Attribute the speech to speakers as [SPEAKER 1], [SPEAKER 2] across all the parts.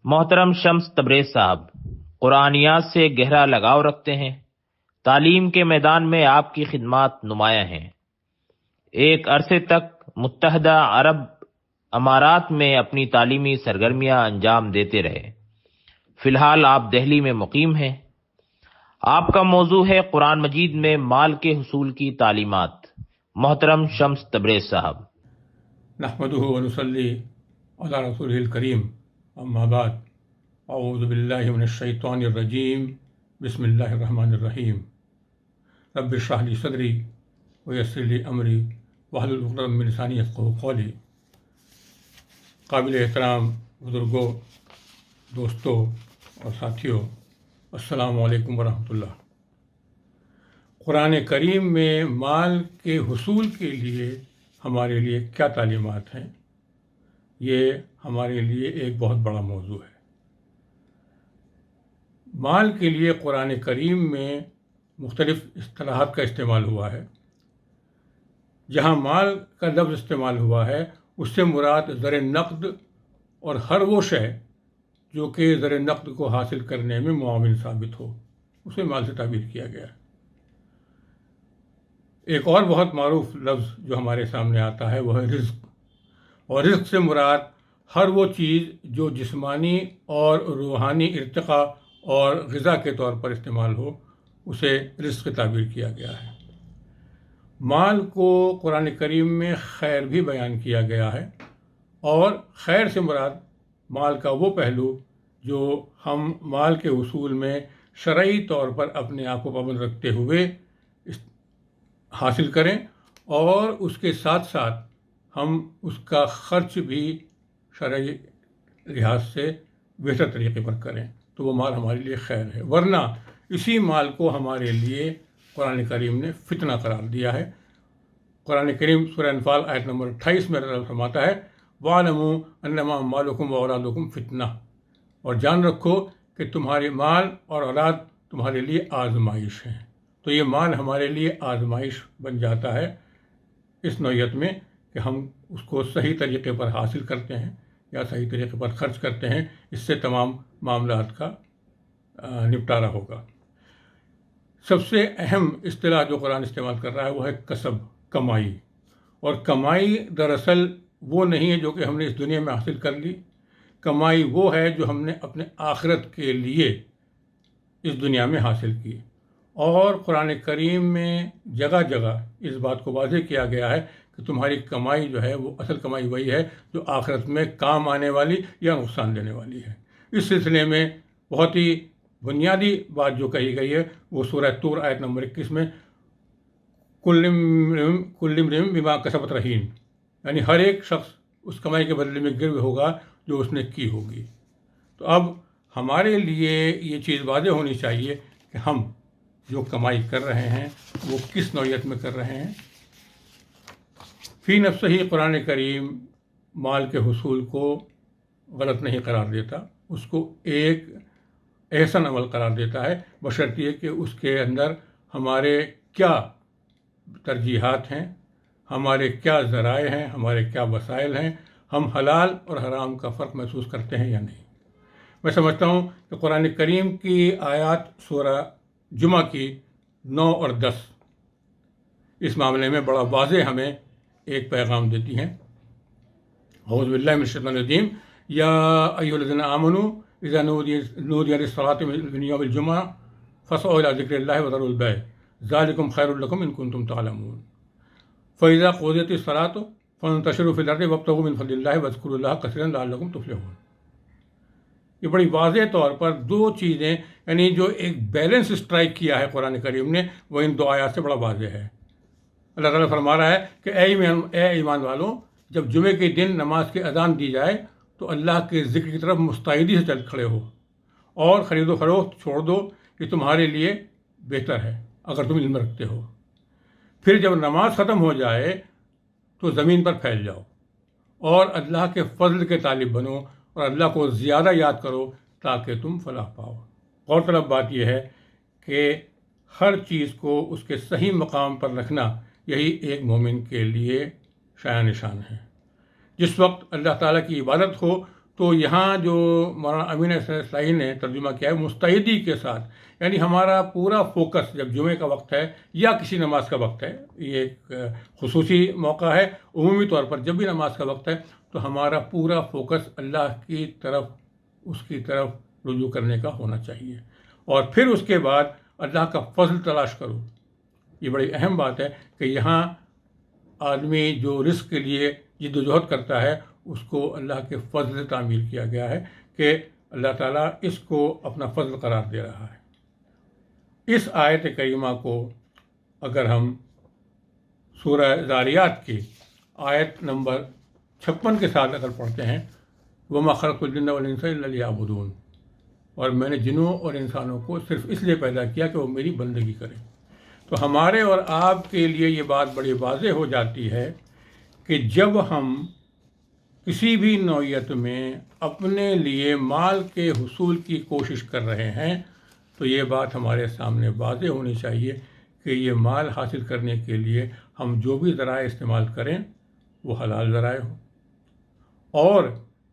[SPEAKER 1] محترم شمس تبریز صاحب قرآنیات سے گہرا لگاؤ رکھتے ہیں۔ تعلیم کے میدان میں آپ کی خدمات نمایاں ہیں۔ ایک عرصے تک متحدہ عرب امارات میں اپنی تعلیمی سرگرمیاں انجام دیتے رہے۔ فی الحال آپ دہلی میں مقیم ہیں۔ آپ کا موضوع ہے قرآن مجید میں مال کے حصول کی تعلیمات۔ محترم شمس تبریز صاحب۔
[SPEAKER 2] نحمده ونصلي على رسوله الكريم اما بعد اعوذ باللہ من الشیطان الرجیم بسم اللہ الرحمن الرحیم رب اشرح لي صدری ویسر لي امری واحلل عقدۃ من لسانی یفقہوا قولی۔ قابل احترام بزرگوں، دوستوں اور ساتھیوں، السلام علیکم ورحمۃ اللہ۔ قرآن کریم میں مال کے حصول کے لیے ہمارے لیے کیا تعلیمات ہیں، یہ ہمارے لیے ایک بہت بڑا موضوع ہے۔ مال کے لیے قرآن کریم میں مختلف اصطلاحات کا استعمال ہوا ہے۔ جہاں مال کا لفظ استعمال ہوا ہے اس سے مراد زر نقد اور ہر وہ شے جو کہ زر نقد کو حاصل کرنے میں معاون ثابت ہو، اسے مال سے تعبیر کیا گیا ہے۔ ایک اور بہت معروف لفظ جو ہمارے سامنے آتا ہے وہ ہے رزق، اور رزق سے مراد ہر وہ چیز جو جسمانی اور روحانی ارتقاء اور غذا کے طور پر استعمال ہو، اسے رزق تعبیر کیا گیا ہے۔ مال کو قرآن کریم میں خیر بھی بیان کیا گیا ہے، اور خیر سے مراد مال کا وہ پہلو جو ہم مال کے حصول میں شرعی طور پر اپنے آپ کو پابند رکھتے ہوئے حاصل کریں، اور اس کے ساتھ ساتھ ہم اس کا خرچ بھی شرعی لحاظ سے بہتر طریقے پر کریں، تو وہ مال ہمارے لیے خیر ہے۔ ورنہ اسی مال کو ہمارے لیے قرآن کریم نے فتنہ قرار دیا ہے۔ قرآن کریم سورہ انفال آیت نمبر 28 میں اللہ فرماتا ہے وَاعْلَمُوا أَنَّمَا أَمْوَالُكُمْ وَأَوْلَادُكُمْ فِتْنَةٌ، اور جان رکھو کہ تمہارے مال اور اولاد تمہارے لیے آزمائش ہیں۔ تو یہ مال ہمارے لیے آزمائش بن جاتا ہے اس نوعیت میں کہ ہم اس کو صحیح طریقے پر حاصل کرتے ہیں یا صحیح طریقے پر خرچ کرتے ہیں، اس سے تمام معاملات کا نپٹارا ہوگا۔ سب سے اہم اصطلاح جو قرآن استعمال کر رہا ہے وہ ہے کسب، کمائی۔ اور کمائی دراصل وہ نہیں ہے جو کہ ہم نے اس دنیا میں حاصل کر لی، کمائی وہ ہے جو ہم نے اپنے آخرت کے لیے اس دنیا میں حاصل کی۔ اور قرآن کریم میں جگہ جگہ اس بات کو واضح کیا گیا ہے کہ تمہاری کمائی جو ہے وہ اصل کمائی وہی ہے جو آخرت میں کام آنے والی یا نقصان دینے والی ہے۔ اس سلسلے میں بہت ہی بنیادی بات جو کہی گئی ہے وہ سورہ طور آیت نمبر 21 میں کل امرئ بما کسبت رہین، یعنی ہر ایک شخص اس کمائی کے بدلے میں گرو ہوگا جو اس نے کی ہوگی۔ تو اب ہمارے لیے یہ چیز واضح ہونی چاہیے کہ ہم جو کمائی کر رہے ہیں وہ کس نوعیت میں کر رہے ہیں۔ فی نفسہ ہی قرآن کریم مال کے حصول کو غلط نہیں قرار دیتا، اس کو ایک احسن عمل قرار دیتا ہے، بشرط یہ کہ اس کے اندر ہمارے کیا ترجیحات ہیں، ہمارے کیا ذرائع ہیں، ہمارے کیا وسائل ہیں، ہم حلال اور حرام کا فرق محسوس کرتے ہیں یا نہیں۔ میں سمجھتا ہوں کہ قرآن کریم کی آیات سورہ جمعہ کی 9 اور 10 اس معاملے میں بڑا واضح ہمیں ایک پیغام دیتی ہیں۔ اعوذ باللہ من الشیطان الرجیم یا ایھا الذین آمنوا اذا نودی للصلاۃ من یوم الجمعہ فاسعوا الی ذکر اللہ وذروا البیع ذلکم خیر لکم ان کنتم تعلمون فاذا قضیت الصلاۃ فانتشروا فی الارض وابتغوا من فضل اللہ واذکروا اللہ کثیرا لعلکم تفلحون۔ یہ بڑی واضح طور پر دو چیزیں، یعنی جو ایک بیلنس اسٹرائک کیا ہے قرآن کریم نے، وہ ان دو آیات سے بڑا واضح ہے۔ اللہ تعالیٰ فرما رہا ہے کہ اے ایمان والوں، جب جمعے کے دن نماز کی اذان دی جائے تو اللہ کے ذکر کی طرف مستعدی سے چل کھڑے ہو، اور خرید و فروخت چھوڑ دو، یہ تمہارے لیے بہتر ہے اگر تم علم رکھتے ہو۔ پھر جب نماز ختم ہو جائے تو زمین پر پھیل جاؤ اور اللہ کے فضل کے طالب بنو، اور اللہ کو زیادہ یاد کرو تاکہ تم فلاح پاؤ۔ غور طلب بات یہ ہے کہ ہر چیز کو اس کے صحیح مقام پر رکھنا یہی ایک مومن کے لیے شایان نشان ہے۔ جس وقت اللہ تعالیٰ کی عبادت ہو تو یہاں جو مولانا امین اصلاحی نے ترجمہ کیا ہے مستعدی کے ساتھ، یعنی ہمارا پورا فوکس جب جمعے کا وقت ہے یا کسی نماز کا وقت ہے، یہ ایک خصوصی موقع ہے، عمومی طور پر جب بھی نماز کا وقت ہے تو ہمارا پورا فوکس اللہ کی طرف، اس کی طرف رجوع کرنے کا ہونا چاہیے، اور پھر اس کے بعد اللہ کا فضل تلاش کرو۔ یہ بڑی اہم بات ہے کہ یہاں آدمی جو رزق کے لیے جد و جہد کرتا ہے اس کو اللہ کے فضل سے تعمیل کیا گیا ہے کہ اللہ تعالیٰ اس کو اپنا فضل قرار دے رہا ہے۔ اس آیت کریمہ کو اگر ہم سورہ ذاریات کی آیت نمبر 56 کے ساتھ اگر پڑھتے ہیں، وَمَا خَلَقْتُ الْجِنَّ وَالْإِنسَ إِلَّا لِيَعْبُدُونِ، اور میں نے جنوں اور انسانوں کو صرف اس لیے پیدا کیا کہ وہ میری بندگی کریں، تو ہمارے اور آپ کے لیے یہ بات بڑی واضح ہو جاتی ہے کہ جب ہم کسی بھی نوعیت میں اپنے لیے مال کے حصول کی کوشش کر رہے ہیں تو یہ بات ہمارے سامنے واضح ہونی چاہیے کہ یہ مال حاصل کرنے کے لیے ہم جو بھی ذرائع استعمال کریں وہ حلال ذرائع ہوں، اور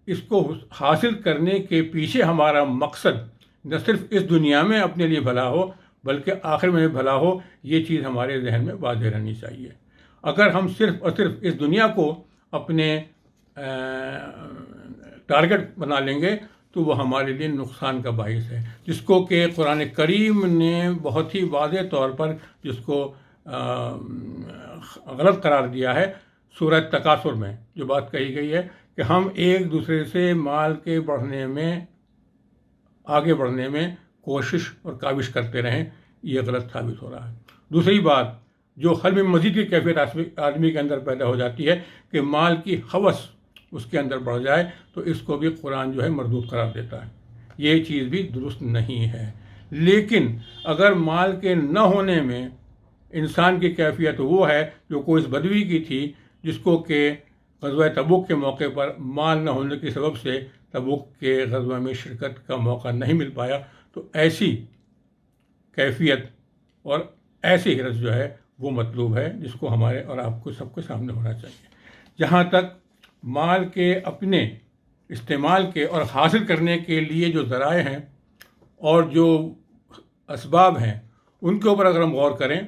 [SPEAKER 2] اس کو حاصل کرنے کے پیچھے ہمارا مقصد نہ صرف اس دنیا میں اپنے لیے بھلا ہو بلکہ آخر میں بھلا ہو، یہ چیز ہمارے ذہن میں واضح رہنی چاہیے۔ اگر ہم صرف اور صرف اس دنیا کو اپنے ٹارگٹ بنا لیں گے تو وہ ہمارے لیے نقصان کا باعث ہے، جس کو کہ قرآن کریم نے بہت ہی واضح طور پر جس کو غلط قرار دیا ہے سورہ تکاثر میں جو بات کہی گئی ہے کہ ہم ایک دوسرے سے مال کے بڑھنے میں، آگے بڑھنے میں کوشش اور کاوش کرتے رہیں، یہ غلط ثابت ہو رہا ہے۔ دوسری بات جو حل میں مزید کی کیفیت آدمی کے اندر پیدا ہو جاتی ہے کہ مال کی ہوس اس کے اندر بڑھ جائے، تو اس کو بھی قرآن جو ہے مردود قرار دیتا ہے، یہ چیز بھی درست نہیں ہے۔ لیکن اگر مال کے نہ ہونے میں انسان کی کیفیت وہ ہے جو کوئی اس بدوی کی تھی جس کو کہ غزوہ تبوک کے موقع پر مال نہ ہونے کے سبب سے تبوک کے غزوہ میں شرکت کا موقع نہیں مل پایا، تو ایسی کیفیت اور ایسی حرص جو ہے وہ مطلوب ہے جس کو ہمارے اور آپ کو سب کے سامنے ہونا چاہیے۔ جہاں تک مال کے اپنے استعمال کے اور حاصل کرنے کے لیے جو ذرائع ہیں اور جو اسباب ہیں ان کے اوپر اگر ہم غور کریں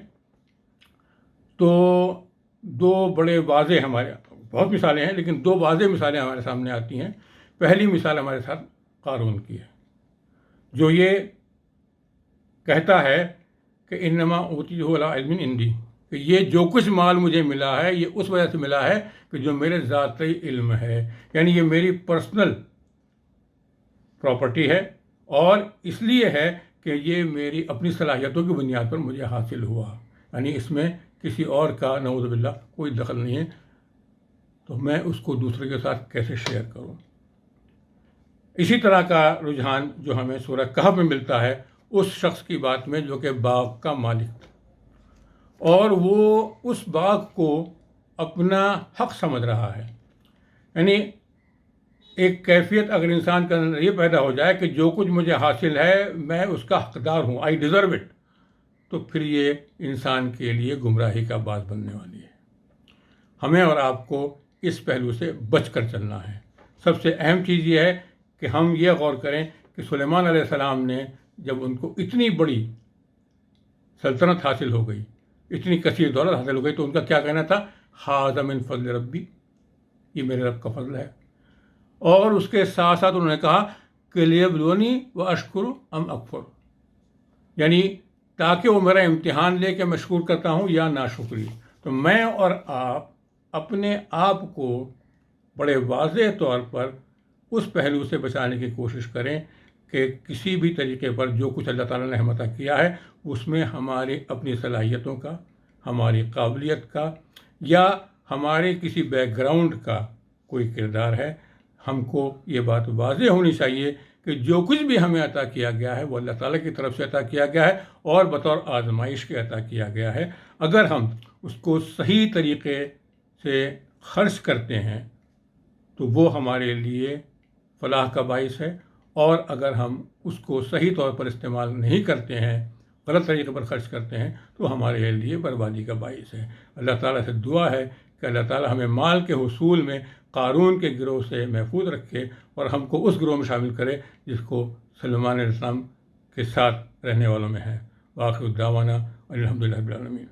[SPEAKER 2] تو دو بڑے واضح، ہمارے بہت مثالیں ہیں لیکن دو واضح مثالیں ہمارے سامنے آتی ہیں۔ پہلی مثال ہمارے ساتھ قارون کی ہے، جو یہ کہتا ہے کہ انما اوتیہ علی علم عندی، کہ یہ جو کچھ مال مجھے ملا ہے یہ اس وجہ سے ملا ہے کہ جو میرے ذاتی علم ہے، یعنی یہ میری پرسنل پراپرٹی ہے اور اس لیے ہے کہ یہ میری اپنی صلاحیتوں کی بنیاد پر مجھے حاصل ہوا، یعنی اس میں کسی اور کا نعوذ باللہ کوئی دخل نہیں ہے، تو میں اس کو دوسرے کے ساتھ کیسے شیئر کروں۔ اسی طرح کا رجحان جو ہمیں سورہ کہف میں ملتا ہے اس شخص کی بات میں جو کہ باغ کا مالک تھا اور وہ اس باغ کو اپنا حق سمجھ رہا ہے، یعنی ایک کیفیت اگر انسان کے اندر یہ پیدا ہو جائے کہ جو کچھ مجھے حاصل ہے میں اس کا حقدار ہوں، آئی ڈیزرو اٹ، تو پھر یہ انسان کے لیے گمراہی کا باعث بننے والی ہے۔ ہمیں اور آپ کو اس پہلو سے بچ کر چلنا ہے۔ سب سے اہم چیز یہ ہے کہ ہم یہ غور کریں کہ سلیمان علیہ السلام نے جب ان کو اتنی بڑی سلطنت حاصل ہو گئی، اتنی کثیر دولت حاصل ہو گئی، تو ان کا کیا کہنا تھا؟ ھذا من فضل ربی، یہ میرے رب کا فضل ہے، اور اس کے ساتھ ساتھ انہوں نے کہا کہ لیبلونی واشکر ام اکفر، یعنی تاکہ وہ میرا امتحان لے کہ میں شکر کرتا ہوں یا ناشکری۔ تو میں اور آپ اپنے آپ کو بڑے واضح طور پر اس پہلو سے بچانے کی کوشش کریں کہ کسی بھی طریقے پر جو کچھ اللہ تعالیٰ نے ہمیں عطا کیا ہے اس میں ہماری اپنی صلاحیتوں کا، ہماری قابلیت کا یا ہمارے کسی بیک گراؤنڈ کا کوئی کردار ہے۔ ہم کو یہ بات واضح ہونی چاہیے کہ جو کچھ بھی ہمیں عطا کیا گیا ہے وہ اللہ تعالیٰ کی طرف سے عطا کیا گیا ہے اور بطور آزمائش کے عطا کیا گیا ہے۔ اگر ہم اس کو صحیح طریقے سے خرچ کرتے ہیں تو وہ ہمارے لیے فلاح کا باعث ہے، اور اگر ہم اس کو صحیح طور پر استعمال نہیں کرتے ہیں، غلط طریقے پر خرچ کرتے ہیں، تو ہمارے لیے بربادی کا باعث ہے۔ اللہ تعالیٰ سے دعا ہے کہ اللہ تعالیٰ ہمیں مال کے حصول میں قارون کے گروہ سے محفوظ رکھے اور ہم کو اس گروہ میں شامل کرے جس کو سلیمان علیہ السلام کے ساتھ رہنے والوں میں ہے۔ وآخر دعوانا الحمدللہ رب العالمین۔